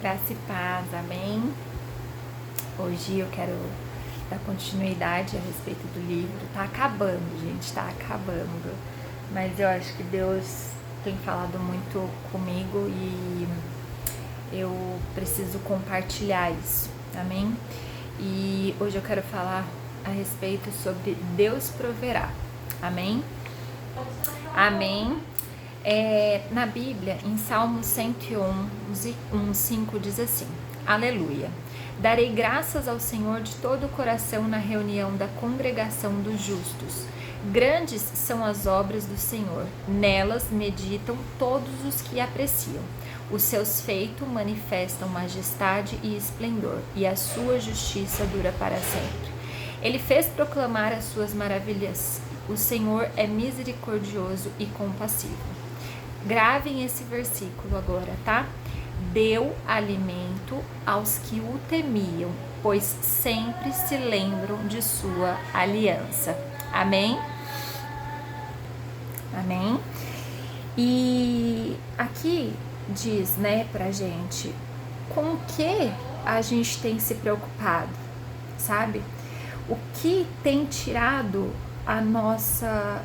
Graça e paz, amém? Hoje eu quero dar continuidade a respeito do livro. Tá acabando, gente, tá acabando. Mas eu acho que Deus tem falado muito comigo e eu preciso compartilhar isso, amém? E hoje eu quero falar a respeito sobre Deus proverá, amém? Amém. Na Bíblia, em Salmo 101:5 diz assim: Aleluia! Darei graças ao Senhor de todo o coração na reunião da congregação dos justos. Grandes são as obras do Senhor, nelas meditam todos os que apreciam. Os seus feitos manifestam majestade e esplendor, e a sua justiça dura para sempre. Ele fez proclamar as suas maravilhas. O Senhor é misericordioso e compassivo. Gravem esse versículo agora, tá? Deu alimento aos que o temiam, pois sempre se lembram de sua aliança. Amém? Amém? E aqui diz, né, pra gente, com o que a gente tem se preocupado, sabe? O que tem tirado a nossa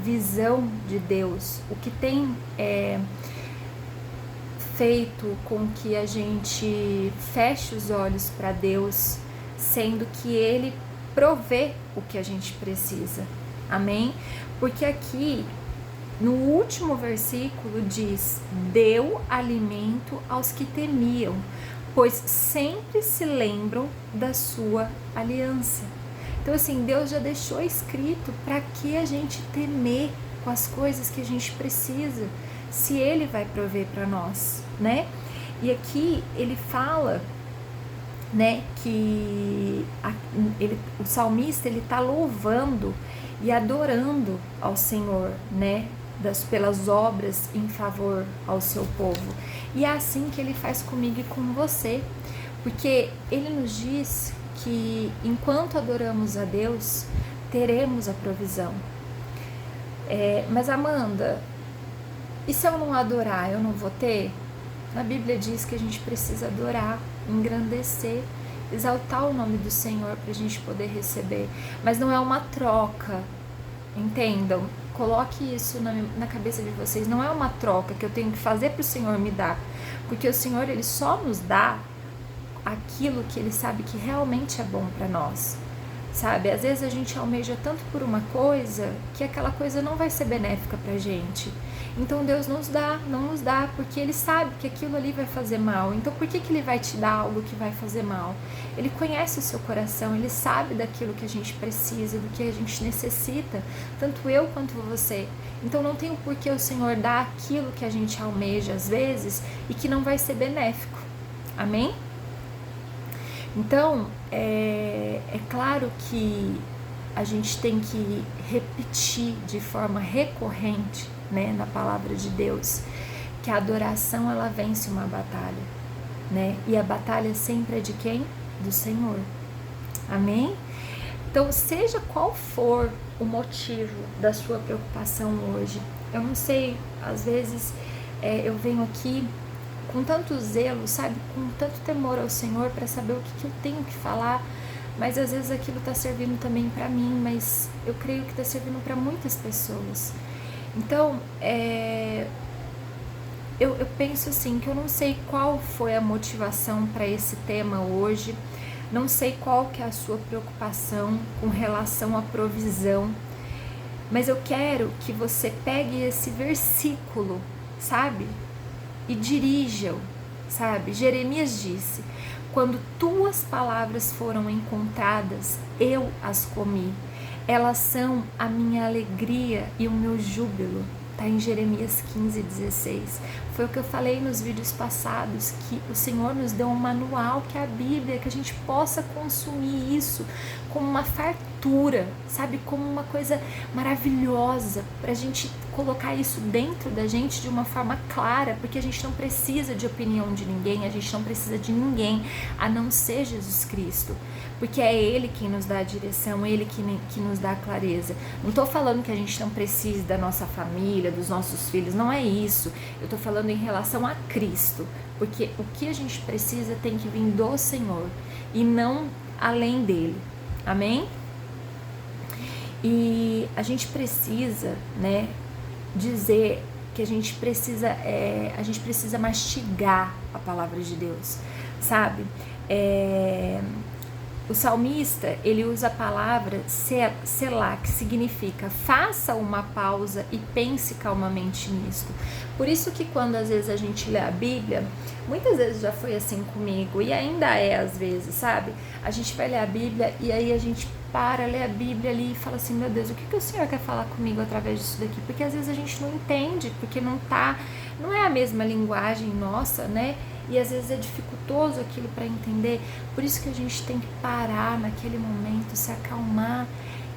visão de Deus, o que tem feito com que a gente feche os olhos para Deus, sendo que Ele provê o que a gente precisa, amém? Porque aqui no último versículo diz: deu alimento aos que temiam, pois sempre se lembram da sua aliança. Então assim, Deus já deixou escrito para que a gente temer com as coisas que a gente precisa, se Ele vai prover para nós, né? E aqui ele fala, né, que o salmista ele tá louvando e adorando ao Senhor, né, pelas obras em favor ao seu povo. E é assim que Ele faz comigo e com você, porque Ele nos diz que enquanto adoramos a Deus, teremos a provisão. Mas Amanda, e se eu não adorar, eu não vou ter? Na Bíblia diz que a gente precisa adorar, engrandecer, exaltar o nome do Senhor para a gente poder receber. Mas não é uma troca, entendam? Coloque isso na cabeça de vocês. Não é uma troca que eu tenho que fazer para o Senhor me dar, porque o Senhor Ele só nos dá aquilo que Ele sabe que realmente é bom para nós, sabe? Às vezes a gente almeja tanto por uma coisa que aquela coisa não vai ser benéfica pra gente. Então Deus não nos dá, porque Ele sabe que aquilo ali vai fazer mal. Então por que Ele vai te dar algo que vai fazer mal? Ele conhece o seu coração, Ele sabe daquilo que a gente precisa, do que a gente necessita, tanto eu quanto você. Então não tem por que o Senhor dar aquilo que a gente almeja às vezes e que não vai ser benéfico. Amém? Então, é claro que a gente tem que repetir de forma recorrente, né, na palavra de Deus, que a adoração ela vence uma batalha, né? E a batalha sempre é de quem? Do Senhor. Amém? Então, seja qual for o motivo da sua preocupação hoje, eu não sei, às vezes eu venho aqui com tanto zelo, sabe, com tanto temor ao Senhor para saber o que eu tenho que falar, mas às vezes aquilo está servindo também para mim, mas eu creio que está servindo para muitas pessoas. Então, eu penso assim, que eu não sei qual foi a motivação para esse tema hoje, não sei qual que é a sua preocupação com relação à provisão, mas eu quero que você pegue esse versículo, sabe? E dirijam, sabe? Jeremias disse: quando tuas palavras foram encontradas, eu as comi. Elas são a minha alegria e o meu júbilo. Está em Jeremias 15:16. Foi o que eu falei nos vídeos passados, que o Senhor nos deu um manual, que é a Bíblia, que a gente possa consumir isso como uma fartura, sabe? Como uma coisa maravilhosa, para a gente colocar isso dentro da gente de uma forma clara, porque a gente não precisa de opinião de ninguém, a gente não precisa de ninguém a não ser Jesus Cristo, porque é Ele quem nos dá a direção, Ele que nos dá a clareza. Não estou falando que a gente não precise da nossa família, dos nossos filhos, não é isso. Eu estou falando em relação a Cristo, porque o que a gente precisa tem que vir do Senhor e não além dele. Amém? E a gente precisa, né, dizer que a gente precisa mastigar a palavra de Deus, sabe? O salmista, ele usa a palavra selá, que significa faça uma pausa e pense calmamente nisto. Por isso que quando às vezes a gente lê a Bíblia, muitas vezes já foi assim comigo e ainda é às vezes, sabe? A gente vai ler a Bíblia e aí a gente para, lê a Bíblia ali e fala assim, meu Deus, o que o Senhor quer falar comigo através disso daqui? Porque às vezes a gente não entende, porque não é a mesma linguagem nossa, né? E às vezes é dificultoso aquilo para entender. Por isso que a gente tem que parar naquele momento, se acalmar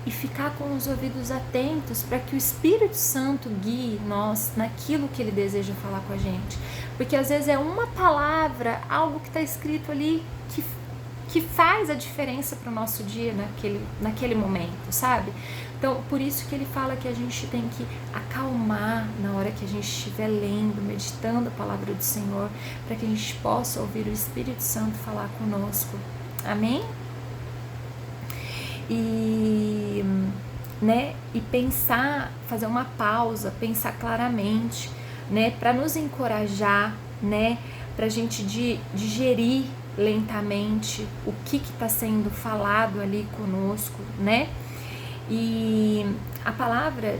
e ficar com os ouvidos atentos para que o Espírito Santo guie nós naquilo que Ele deseja falar com a gente. Porque às vezes é uma palavra, algo que está escrito ali que faz a diferença para o nosso dia naquele momento, sabe? Então, por isso que ele fala que a gente tem que acalmar na hora que a gente estiver lendo, meditando a palavra do Senhor, para que a gente possa ouvir o Espírito Santo falar conosco. Amém? E pensar, fazer uma pausa, pensar claramente, né? Para nos encorajar, né? Para a gente digerir lentamente o que está sendo falado ali conosco, né? E a palavra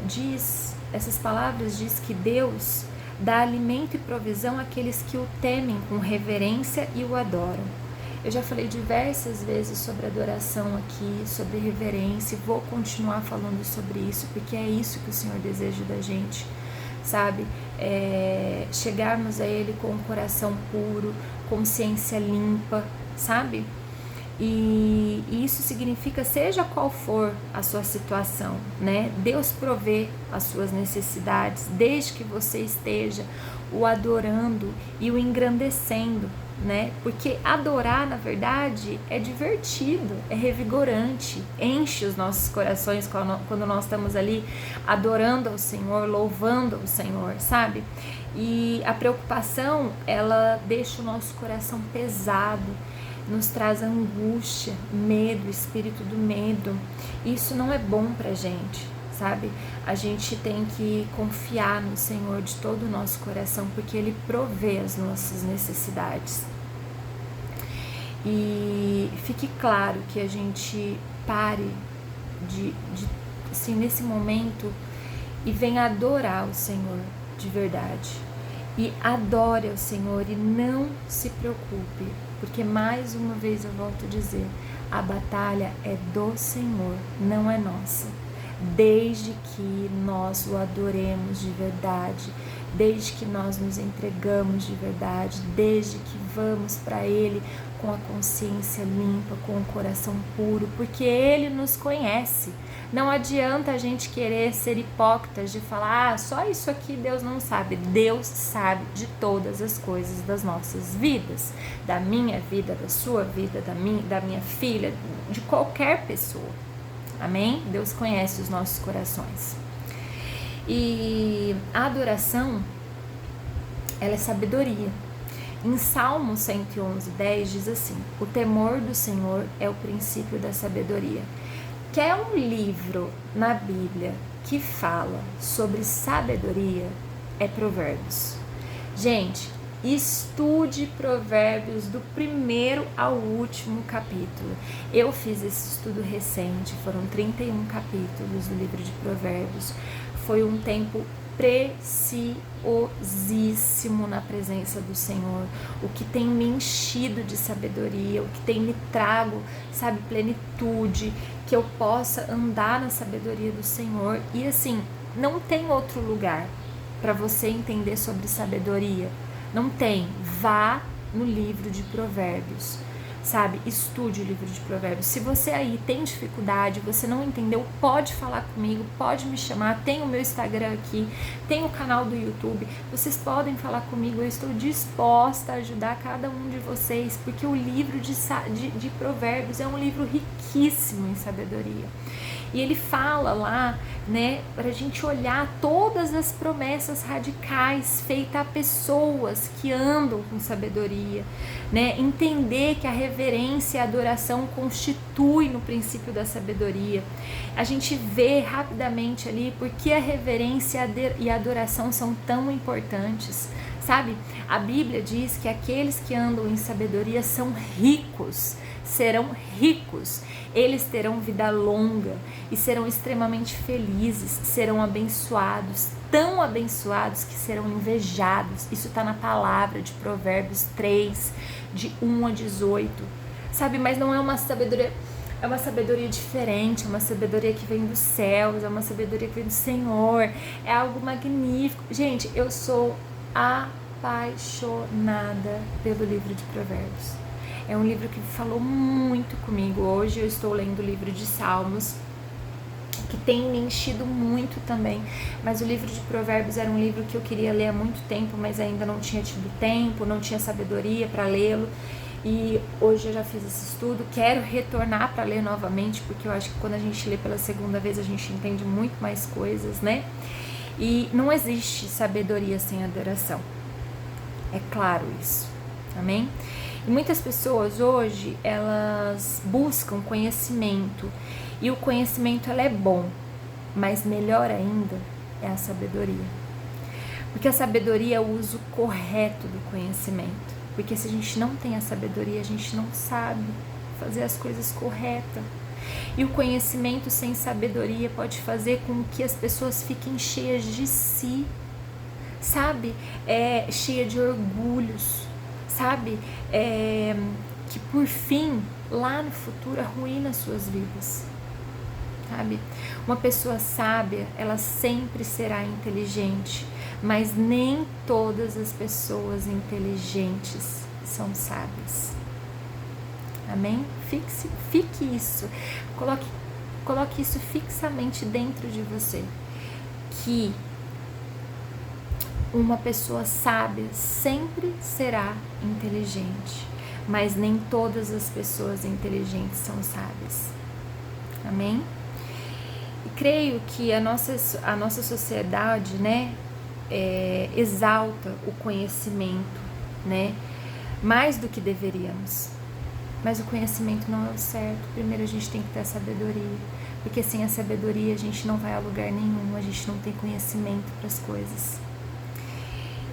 essas palavras diz que Deus dá alimento e provisão àqueles que o temem com reverência e o adoram. Eu já falei diversas vezes sobre adoração aqui, sobre reverência, e vou continuar falando sobre isso, porque é isso que o Senhor deseja da gente, sabe? Chegarmos a Ele com o coração puro, consciência limpa, sabe? E isso significa, seja qual for a sua situação, né? Deus provê as suas necessidades, desde que você esteja o adorando e o engrandecendo, né? Porque adorar, na verdade, é divertido, é revigorante, enche os nossos corações quando nós estamos ali adorando ao Senhor, louvando ao Senhor, sabe? E a preocupação, ela deixa o nosso coração pesado, nos traz angústia, medo, espírito do medo. Isso não é bom pra gente, sabe? A gente tem que confiar no Senhor de todo o nosso coração, porque Ele provê as nossas necessidades. E fique claro que a gente pare assim, nesse momento e venha adorar o Senhor de verdade. E adore ao Senhor e não se preocupe, porque mais uma vez eu volto a dizer, a batalha é do Senhor, não é nossa. Desde que nós o adoremos de verdade, desde que nós nos entregamos de verdade, desde que vamos para Ele com a consciência limpa, com o coração puro, porque Ele nos conhece. Não adianta a gente querer ser hipócritas de falar, só isso aqui Deus não sabe. Deus sabe de todas as coisas das nossas vidas, da minha vida, da sua vida, da minha filha, de qualquer pessoa. Amém? Deus conhece os nossos corações. E a adoração, ela é sabedoria. Em Salmo 111:10 diz assim: o temor do Senhor é o princípio da sabedoria. Quer um livro na Bíblia que fala sobre sabedoria? É Provérbios. Gente, estude Provérbios do primeiro ao último capítulo. Eu fiz esse estudo recente, foram 31 capítulos do livro de Provérbios. Foi um tempo preciosíssimo na presença do Senhor, o que tem me enchido de sabedoria, o que tem me trago, sabe, plenitude, que eu possa andar na sabedoria do Senhor. E assim, não tem outro lugar para você entender sobre sabedoria, não tem. Vá no livro de Provérbios, sabe? Estude o livro de Provérbios. Se você aí tem dificuldade, você não entendeu, pode falar comigo, pode me chamar, tem o meu Instagram aqui, tem o canal do YouTube, vocês podem falar comigo, eu estou disposta a ajudar cada um de vocês, porque o livro de Provérbios é um livro riquíssimo em sabedoria. E ele fala lá, né, para a gente olhar todas as promessas radicais feitas a pessoas que andam com sabedoria, né, entender que a reverência e a adoração constitui no princípio da sabedoria. A gente vê rapidamente ali porque a reverência e a adoração são tão importantes, sabe? A Bíblia diz que aqueles que andam em sabedoria são ricos, serão ricos, eles terão vida longa e serão extremamente felizes, serão abençoados, tão abençoados que serão invejados. Isso está na palavra de Provérbios 3, de 1 a 18, sabe? Mas não é uma sabedoria, é uma sabedoria diferente, é uma sabedoria que vem dos céus, é uma sabedoria que vem do Senhor, é algo magnífico. Gente, eu sou apaixonada pelo livro de Provérbios. É um livro que falou muito comigo. Hoje eu estou lendo o livro de Salmos, que tem me enchido muito também. Mas o livro de Provérbios era um livro que eu queria ler há muito tempo, mas ainda não tinha tido tempo, não tinha sabedoria para lê-lo. E hoje eu já fiz esse estudo, quero retornar para ler novamente, porque eu acho que quando a gente lê pela segunda vez a gente entende muito mais coisas, né? E não existe sabedoria sem adoração. É claro isso. Amém? E muitas pessoas hoje, elas buscam conhecimento, e o conhecimento ela é bom, mas melhor ainda é a sabedoria. Porque a sabedoria é o uso correto do conhecimento. Porque se a gente não tem a sabedoria, a gente não sabe fazer as coisas corretas. E o conhecimento sem sabedoria pode fazer com que as pessoas fiquem cheias de si, sabe? Cheia de orgulhos, sabe? Que por fim, lá no futuro, arruína suas vidas, sabe? Uma pessoa sábia, ela sempre será inteligente, mas nem todas as pessoas inteligentes são sábias. Amém? Fique isso, coloque isso fixamente dentro de você, que uma pessoa sábia sempre será inteligente, mas nem todas as pessoas inteligentes são sábias. Amém? E creio que a nossa sociedade, né, exalta o conhecimento, né, mais do que deveríamos. Mas o conhecimento não é o certo. Primeiro a gente tem que ter a sabedoria, porque sem a sabedoria a gente não vai a lugar nenhum, a gente não tem conhecimento para as coisas.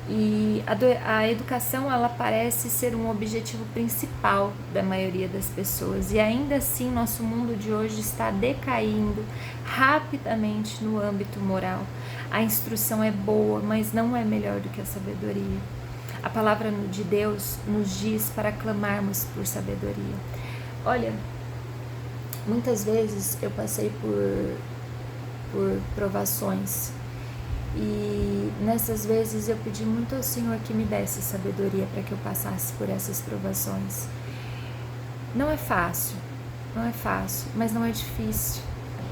E a educação, ela parece ser um objetivo principal da maioria das pessoas, e ainda assim nosso mundo de hoje está decaindo rapidamente no âmbito moral. A instrução é boa, mas não é melhor do que a sabedoria. A palavra de Deus nos diz para clamarmos por sabedoria. Olha, muitas vezes eu passei por provações, e nessas vezes eu pedi muito ao Senhor que me desse sabedoria para que eu passasse por essas provações. Não é fácil, mas não é difícil,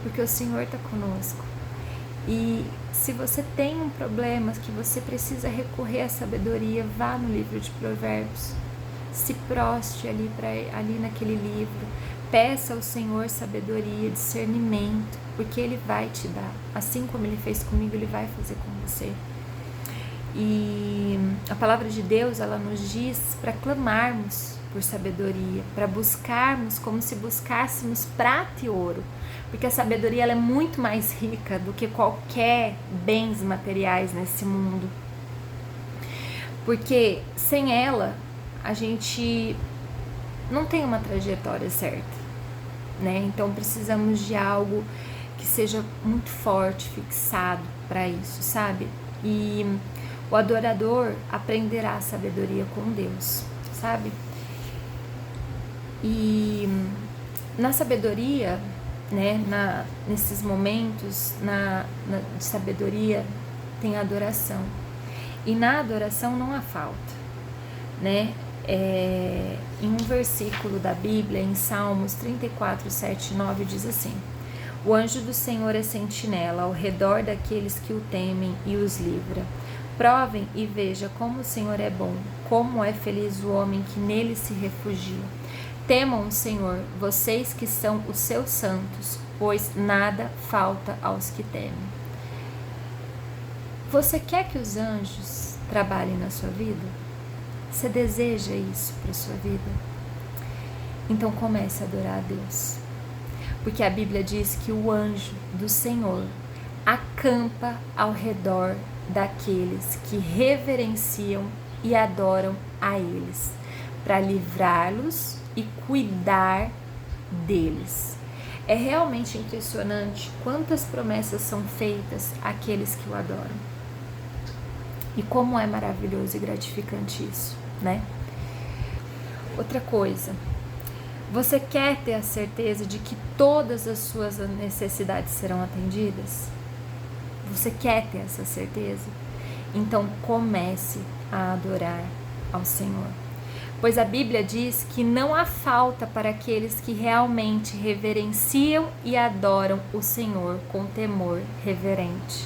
porque o Senhor está conosco. E se você tem um problema que você precisa recorrer à sabedoria, vá no livro de Provérbios, se proste ali naquele livro, peça ao Senhor sabedoria, discernimento, porque Ele vai te dar. Assim como Ele fez comigo, Ele vai fazer com você. E a palavra de Deus, ela nos diz para clamarmos por sabedoria, para buscarmos como se buscássemos prata e ouro, porque a sabedoria ela é muito mais rica do que qualquer bens materiais nesse mundo, porque sem ela a gente não tem uma trajetória certa, né? Então precisamos de algo que seja muito forte, fixado para isso, sabe? E o adorador aprenderá a sabedoria com Deus, sabe? E na sabedoria, né, nesses momentos de sabedoria tem a adoração, e na adoração não há falta, né? Em um versículo da Bíblia, em Salmos 34, 7 e 9, diz assim: o anjo do Senhor é sentinela ao redor daqueles que o temem e os livra. Provem e veja como o Senhor é bom, como é feliz o homem que nele se refugia. Temam o Senhor, vocês que são os seus santos, pois nada falta aos que temem. Você quer que os anjos trabalhem na sua vida? Você deseja isso para a sua vida? Então comece a adorar a Deus. Porque a Bíblia diz que o anjo do Senhor acampa ao redor daqueles que reverenciam e adoram a eles, para livrá-los e cuidar deles. É realmente impressionante quantas promessas são feitas àqueles que o adoram. E como é maravilhoso e gratificante isso, né? Outra coisa, você quer ter a certeza de que todas as suas necessidades serão atendidas? Você quer ter essa certeza? Então comece a adorar ao Senhor. Pois a Bíblia diz que não há falta para aqueles que realmente reverenciam e adoram o Senhor com temor reverente.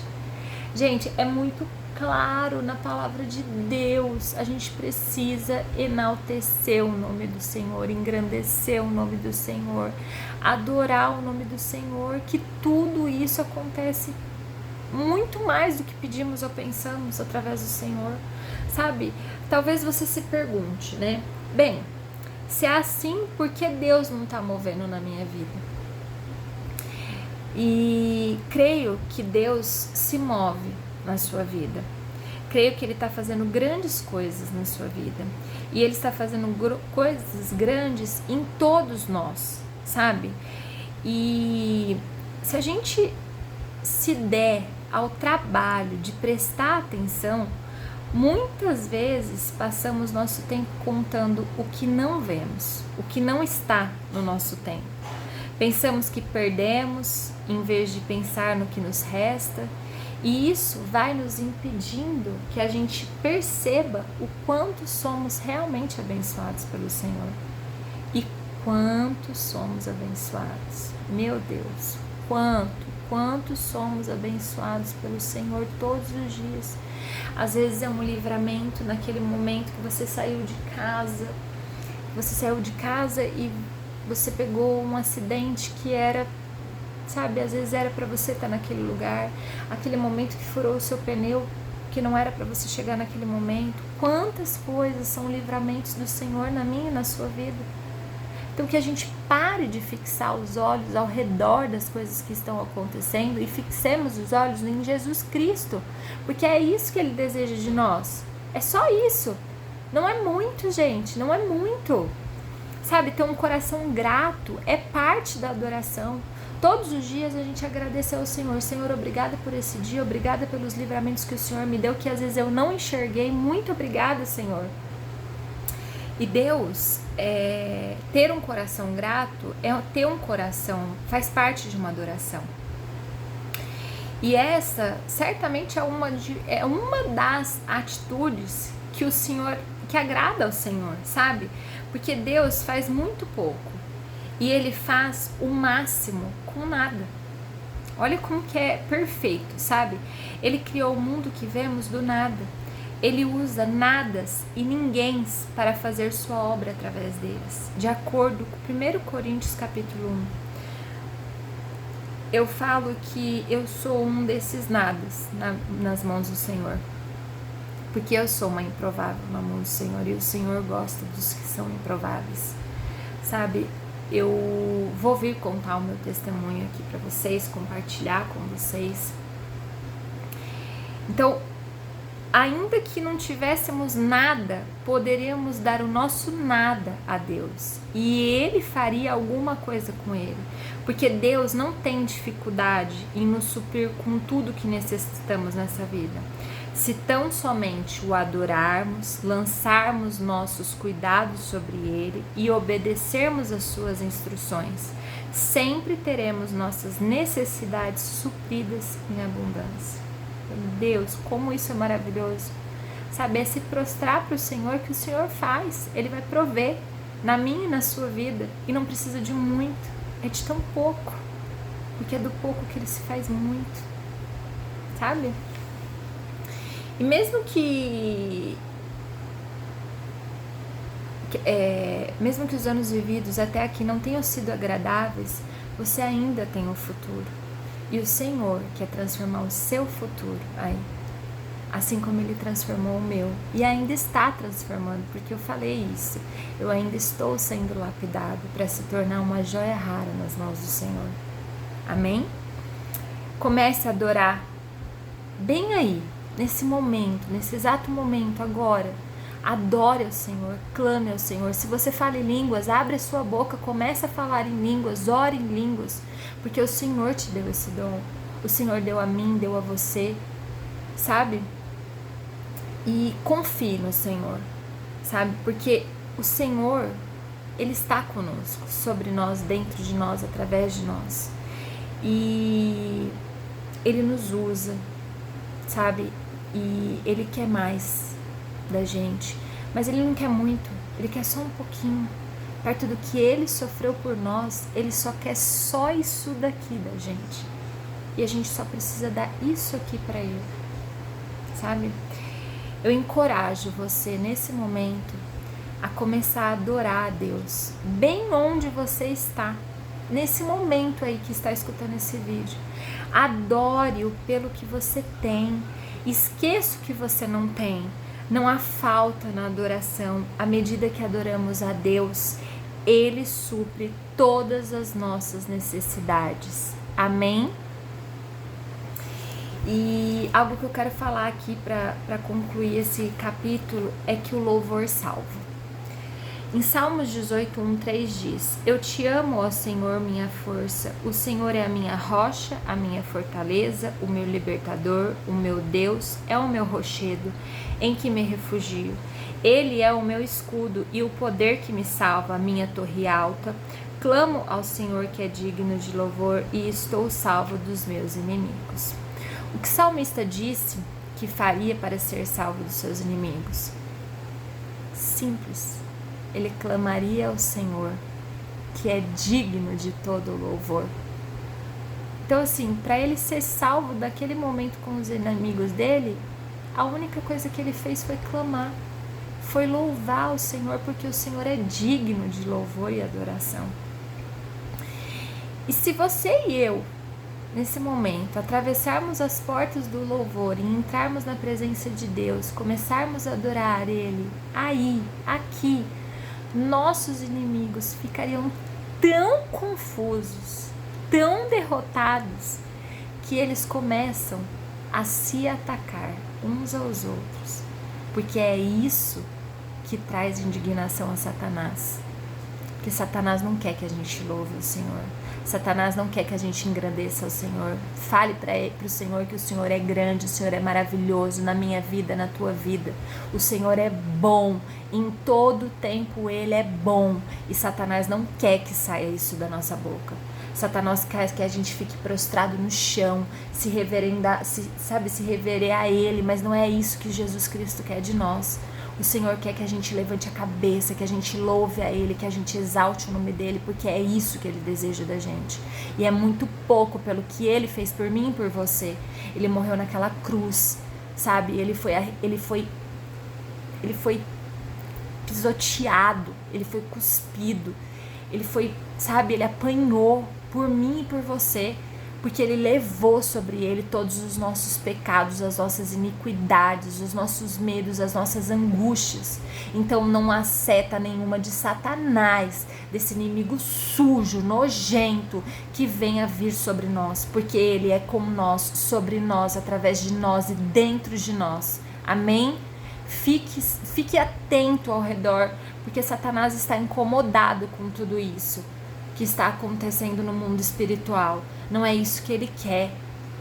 Gente, é muito claro na palavra de Deus. A gente precisa enaltecer o nome do Senhor, engrandecer o nome do Senhor, adorar o nome do Senhor, que tudo isso acontece muito mais do que pedimos ou pensamos através do Senhor, sabe? Talvez você se pergunte, né? Bem, se é assim, por que Deus não está movendo na minha vida? E creio que Deus se move na sua vida. Creio que Ele está fazendo grandes coisas na sua vida. E Ele está fazendo coisas grandes em todos nós, sabe? E se a gente se der ao trabalho de prestar atenção, muitas vezes passamos nosso tempo contando o que não vemos, o que não está no nosso tempo. Pensamos que perdemos em vez de pensar no que nos resta, e isso vai nos impedindo que a gente perceba o quanto somos realmente abençoados pelo Senhor. E quanto somos abençoados. Meu Deus, quanto somos abençoados pelo Senhor todos os dias. Às vezes é um livramento naquele momento que você saiu de casa. E você pegou um acidente que era, sabe, às vezes era para você estar naquele lugar, aquele momento que furou o seu pneu, que não era para você chegar naquele momento. Quantas coisas são livramentos do Senhor na minha e na sua vida. Então que a gente pare de fixar os olhos ao redor das coisas que estão acontecendo e fixemos os olhos em Jesus Cristo, porque é isso que Ele deseja de nós. É só isso. Não é muito, gente, não é muito. Sabe, ter um coração grato é parte da adoração. Todos os dias a gente agradece ao Senhor. Senhor, obrigada por esse dia, obrigada pelos livramentos que o Senhor me deu, que às vezes eu não enxerguei. Muito obrigada, Senhor. E Deus, ter um coração grato, ter um coração, faz parte de uma adoração. E essa, certamente, é uma das atitudes que o Senhor, que agrada ao Senhor, sabe? Porque Deus faz muito pouco. E Ele faz o máximo com nada. Olha como que é perfeito, sabe? Ele criou o mundo que vemos do nada. Ele usa nadas e ninguéms para fazer sua obra através deles. De acordo com 1 Coríntios capítulo 1. Eu falo que eu sou um desses nadas nas mãos do Senhor. Porque eu sou uma improvável na mão do Senhor. E o Senhor gosta dos que são improváveis. Sabe? Eu vou vir contar o meu testemunho aqui para vocês, compartilhar com vocês. Então, ainda que não tivéssemos nada, poderíamos dar o nosso nada a Deus. E Ele faria alguma coisa com ele. Porque Deus não tem dificuldade em nos suprir com tudo que necessitamos nessa vida. Se tão somente o adorarmos, lançarmos nossos cuidados sobre Ele e obedecermos às suas instruções, sempre teremos nossas necessidades supridas em abundância. Deus, como isso é maravilhoso! sabe? É se prostrar para o Senhor, que o Senhor faz. Ele vai prover na minha e na sua vida. E não precisa de muito, é de tão pouco. Porque é do pouco que Ele se faz muito, sabe? E mesmo que os anos vividos até aqui não tenham sido agradáveis, você ainda tem um futuro. E o Senhor quer transformar o seu futuro aí, assim como Ele transformou o meu. E ainda está transformando, porque eu falei isso. Eu ainda estou sendo lapidado para se tornar uma joia rara nas mãos do Senhor. Amém? Comece a adorar bem aí, nesse momento, nesse exato momento agora. Adore ao Senhor, clame ao Senhor. Se você fala em línguas, abre a sua boca, comece a falar em línguas, ore em línguas, porque o Senhor te deu esse dom. O Senhor deu a mim, deu a você, sabe? E confie no Senhor, sabe? Porque o Senhor, Ele está conosco, sobre nós, dentro de nós, através de nós. E Ele nos usa, sabe? E Ele quer mais da gente, mas Ele não quer muito, Ele quer só um pouquinho. Perto do que Ele sofreu por nós, Ele só quer só isso daqui da gente, e a gente só precisa dar isso aqui para Ele, sabe? Eu encorajo você nesse momento a começar a adorar a Deus, bem onde você está, nesse momento aí que está escutando esse vídeo. Adore-o pelo que você tem, esqueça o que você não tem. Não há falta na adoração. À medida que adoramos a Deus, Ele supre todas as nossas necessidades. Amém? E algo que eu quero falar aqui para concluir esse capítulo é que o louvor salva. Em Salmos 18:1-3 diz: Eu te amo, ó Senhor, minha força. O Senhor é a minha rocha, a minha fortaleza, o meu libertador, o meu Deus, é o meu rochedo, em que me refugio. Ele é o meu escudo e o poder que me salva, a minha torre alta. Clamo ao Senhor que é digno de louvor e estou salvo dos meus inimigos. O que o salmista disse que faria para ser salvo dos seus inimigos? Simples. Ele clamaria ao Senhor, que é digno de todo louvor. Então, assim, para ele ser salvo daquele momento com os inimigos dele, a única coisa que ele fez foi clamar, foi louvar o Senhor, porque o Senhor é digno de louvor e adoração. E se você e eu, nesse momento, atravessarmos as portas do louvor e entrarmos na presença de Deus, começarmos a adorar Ele, aí, aqui, nossos inimigos ficariam tão confusos, tão derrotados, que eles começam a se atacar uns aos outros, porque é isso que traz indignação a Satanás. Porque Satanás não quer que a gente louve o Senhor. Satanás não quer que a gente engrandeça o Senhor. Fale para o Senhor que o Senhor é grande, o Senhor é maravilhoso na minha vida, na tua vida. O Senhor é bom, em todo tempo Ele é bom. E Satanás não quer que saia isso da nossa boca. Satanás quer que a gente fique prostrado no chão, se reverenciar a Ele, mas não é isso que Jesus Cristo quer de nós. O Senhor quer que a gente levante a cabeça, que a gente louve a Ele, que a gente exalte o nome dEle, porque é isso que Ele deseja da gente. E é muito pouco pelo que Ele fez por mim e por você. Ele morreu naquela cruz, sabe? Ele foi pisoteado, ele foi cuspido, ele foi, sabe? Ele apanhou por mim e por você, porque Ele levou sobre Ele todos os nossos pecados, as nossas iniquidades, os nossos medos, as nossas angústias. Então não há seta nenhuma de Satanás, desse inimigo sujo, nojento, que venha vir sobre nós, porque Ele é com nós, sobre nós, através de nós e dentro de nós. Amém? Fique atento ao redor, porque Satanás está incomodado com tudo isso que está acontecendo no mundo espiritual. Não é isso que ele quer,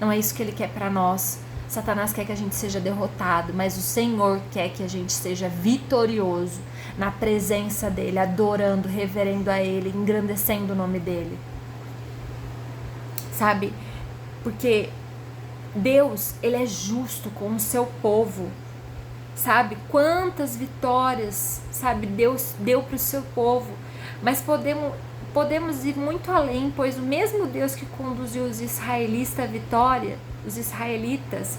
não é isso que ele quer para nós. Satanás quer que a gente seja derrotado, mas o Senhor quer que a gente seja vitorioso na presença dEle, adorando, reverendo a Ele, engrandecendo o nome dEle. Sabe? Porque Deus, Ele é justo com o seu povo. sabe? Quantas vitórias, sabe, Deus deu para o seu povo, mas podemos ir muito além, pois o mesmo Deus que conduziu os israelitas à vitória, os israelitas,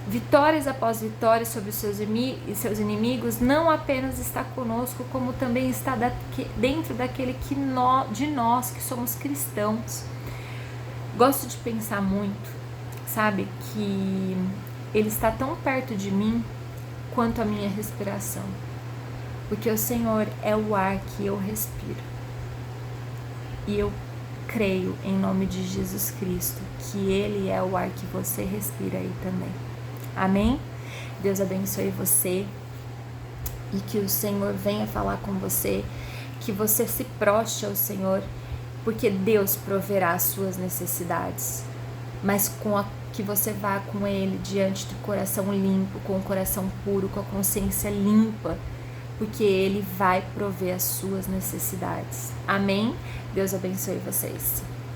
vitórias após vitórias sobre os seus inimigos, não apenas está conosco, como também está dentro daquele de nós que somos cristãos. Gosto de pensar muito, sabe, que Ele está tão perto de mim quanto a minha respiração, porque o Senhor é o ar que eu respiro. E eu creio, em nome de Jesus Cristo, que Ele é o ar que você respira aí também. Amém? Deus abençoe você e que o Senhor venha falar com você, que você se proste ao Senhor, porque Deus proverá as suas necessidades, mas que você vá com Ele diante do coração limpo, com o coração puro, com a consciência limpa, porque Ele vai prover as suas necessidades. Amém? Deus abençoe vocês.